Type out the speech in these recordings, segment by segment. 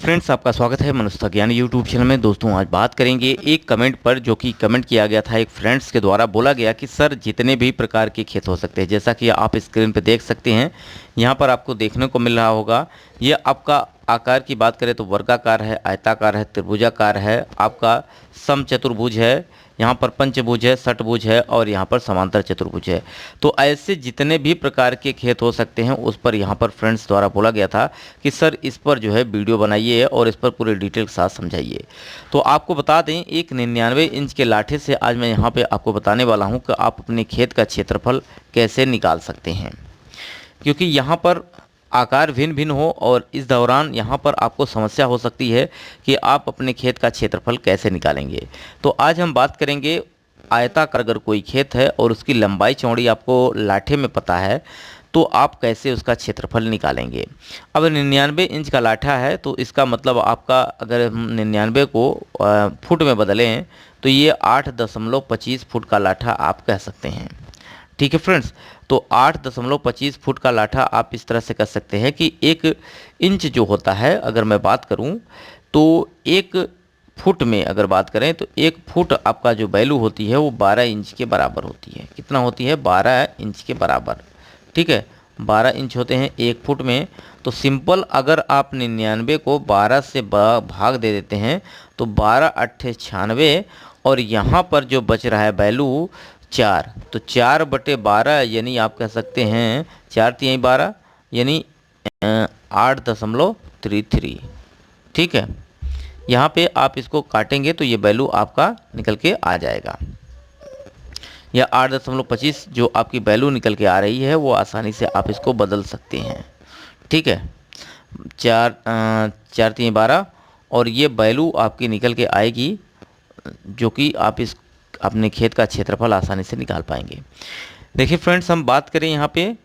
Friends, आपका स्वागत है मनुष्य तक यानी यूट्यूब चैनल में। दोस्तों, आज बात करेंगे एक कमेंट पर, जो कि कमेंट किया गया था एक फ्रेंड्स के द्वारा। बोला गया कि सर, जितने भी प्रकार के खेत हो सकते हैं, जैसा कि आप स्क्रीन पर देख सकते हैं, यहाँ पर आपको देखने को मिल रहा होगा। ये आपका आकार की बात करें तो वर्गाकार है, आयताकार है, त्रिभुजाकार है, आपका समचतुर्भुज है, यहाँ पर पंचभुज है, षटभुज है और यहाँ पर समांतर चतुर्भुज है। तो ऐसे जितने भी प्रकार के खेत हो सकते हैं, उस पर यहाँ पर फ्रेंड्स द्वारा बोला गया था कि सर, इस पर जो है वीडियो बनाइए और इस पर पूरे डिटेल के साथ समझाइए। तो आपको बता दें, एक 99 इंच के लाठे से आज मैं यहाँ पे आपको बताने वाला हूँ कि आप अपने खेत का क्षेत्रफल कैसे निकाल सकते हैं, क्योंकि यहाँ पर आकार भिन्न भिन्न हो और इस दौरान यहाँ पर आपको समस्या हो सकती है कि आप अपने खेत का क्षेत्रफल कैसे निकालेंगे। तो आज हम बात करेंगे, आयताकार अगर कोई खेत है और उसकी लंबाई चौड़ी आपको लाठे में पता है, तो आप कैसे उसका क्षेत्रफल निकालेंगे। अब 99 इंच का लाठा है, तो इसका मतलब आपका, अगर हम 99 को फुट में बदलें तो ये 8.25 फुट का लाठा आप कह सकते हैं। ठीक है फ्रेंड्स, तो 8.25 फुट का लाठा आप इस तरह से कर सकते हैं कि 1 इंच जो होता है, अगर मैं बात करूं तो 1 फुट में अगर बात करें तो 1 फुट आपका जो वैल्यू होती है वो 12 इंच के बराबर होती है। कितना होती है? 12 इंच के बराबर। ठीक है, 12 इंच होते हैं 1 फुट में। तो सिंपल, अगर आप 99 को 12 से भाग दे देते हैं तो 12 अट्ठे 96 और यहाँ पर जो बच रहा है वैल्यू 4, तो 4/12 यानी आप कह सकते हैं 4 तिहाई 12 यानी 8.33। ठीक है, यहाँ पे आप इसको काटेंगे तो ये वैल्यू आपका निकल के आ जाएगा। या 8.25 जो आपकी वैल्यू निकल के आ रही है, वो आसानी से आप इसको बदल सकते हैं। ठीक है, 4 तिहाई 12 और ये वैल्यू आपकी निकल के आएगी, जो कि आप इस अपने खेत का क्षेत्रफल आसानी से निकाल पाएंगे। देखिए फ्रेंड्स, हम बात करें यहाँ पे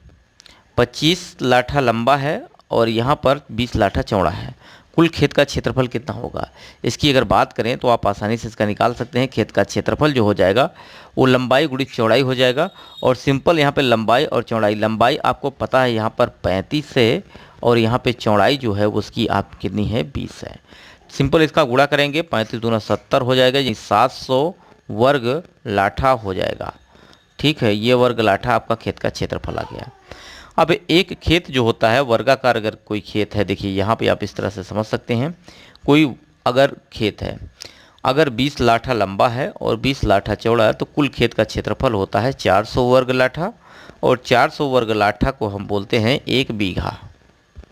25 लाठा लंबा है और यहाँ पर 20 लाठा चौड़ा है। कुल खेत का क्षेत्रफल कितना होगा, इसकी अगर बात करें तो आप आसानी से इसका निकाल सकते हैं। खेत का क्षेत्रफल जो हो जाएगा वो लंबाई गुणित चौड़ाई हो जाएगा। और सिंपल यहाँ पे लंबाई और चौड़ाई, लंबाई आपको पता है यहाँ पर 35 है और यहाँ पे चौड़ाई जो है उसकी आप कितनी है? 20 है। सिंपल इसका गुणा करेंगे, 35 दूना 70 हो जाएगा, ये 700 वर्ग लाठा हो जाएगा। ठीक है, ये वर्ग लाठा आपका खेत का क्षेत्रफल आ गया। अब एक खेत जो होता है वर्गाकार, अगर कोई खेत है, देखिए यहाँ पे आप इस तरह से समझ सकते हैं। कोई अगर खेत है, अगर 20 लाठा लंबा है और 20 लाठा चौड़ा है, तो कुल खेत का क्षेत्रफल होता है 400 वर्ग लाठा। और 400 वर्ग लाठा को हम बोलते हैं 1 बीघा।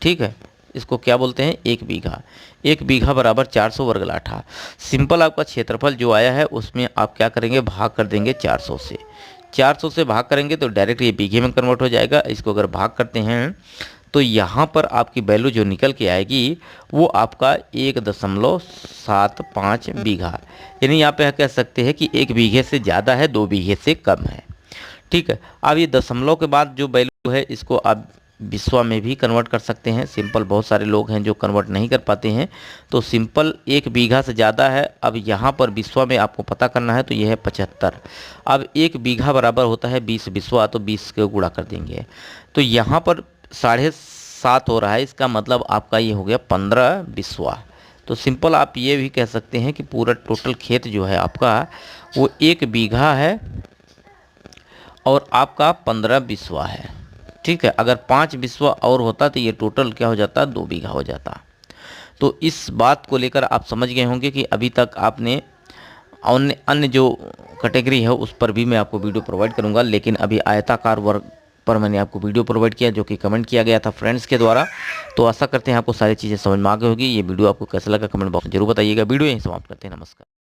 ठीक है, इसको क्या बोलते हैं? 1 बीघा। 1 बीघा बराबर 400 वर्ग लाठा। सिंपल आपका क्षेत्रफल जो आया है उसमें आप क्या करेंगे? भाग कर देंगे 400 से। 400 से भाग करेंगे तो डायरेक्ट ये बीघे में कन्वर्ट हो जाएगा। इसको अगर भाग करते हैं तो यहाँ पर आपकी वैल्यू जो निकल के आएगी वो आपका 1.75 बीघा, यानी यहाँ पे कह सकते हैं कि 1 बीघे से ज़्यादा है, 2 बीघे से कम है। ठीक है, अब ये दशमलव के बाद जो वैल्यू है, इसको आप बिस्वा में भी कन्वर्ट कर सकते हैं। सिंपल, बहुत सारे लोग हैं जो कन्वर्ट नहीं कर पाते हैं, तो सिंपल 1 बीघा से ज़्यादा है। अब यहाँ पर बिस्वा में आपको पता करना है, तो यह है 75। अब 1 बीघा बराबर होता है 20 बिस्वा, तो 20 के गुणा कर देंगे तो यहाँ पर 7.5 हो रहा है। इसका मतलब आपका ये हो गया 15 बिस्वा। तो सिंपल आप ये भी कह सकते हैं कि पूरा टोटल खेत जो है आपका वो 1 बीघा है और आपका 15 बिस्वा है। ठीक है, अगर 5 बिस्वा और होता तो ये टोटल क्या हो जाता? 2 बीघा हो जाता। तो इस बात को लेकर आप समझ गए होंगे कि अभी तक आपने अन्य जो कैटेगरी है उस पर भी मैं आपको वीडियो प्रोवाइड करूंगा, लेकिन अभी आयताकार वर्ग पर मैंने आपको वीडियो प्रोवाइड किया, जो कि कमेंट किया गया था फ्रेंड्स के द्वारा। तो आशा करते हैं आपको सारी चीज़ें समझ में आ गई होगी। ये वीडियो आपको कैसा लगा कमेंट बॉक्स में जरूर बताइएगा। वीडियो यहीं समाप्त करते हैं। नमस्कार।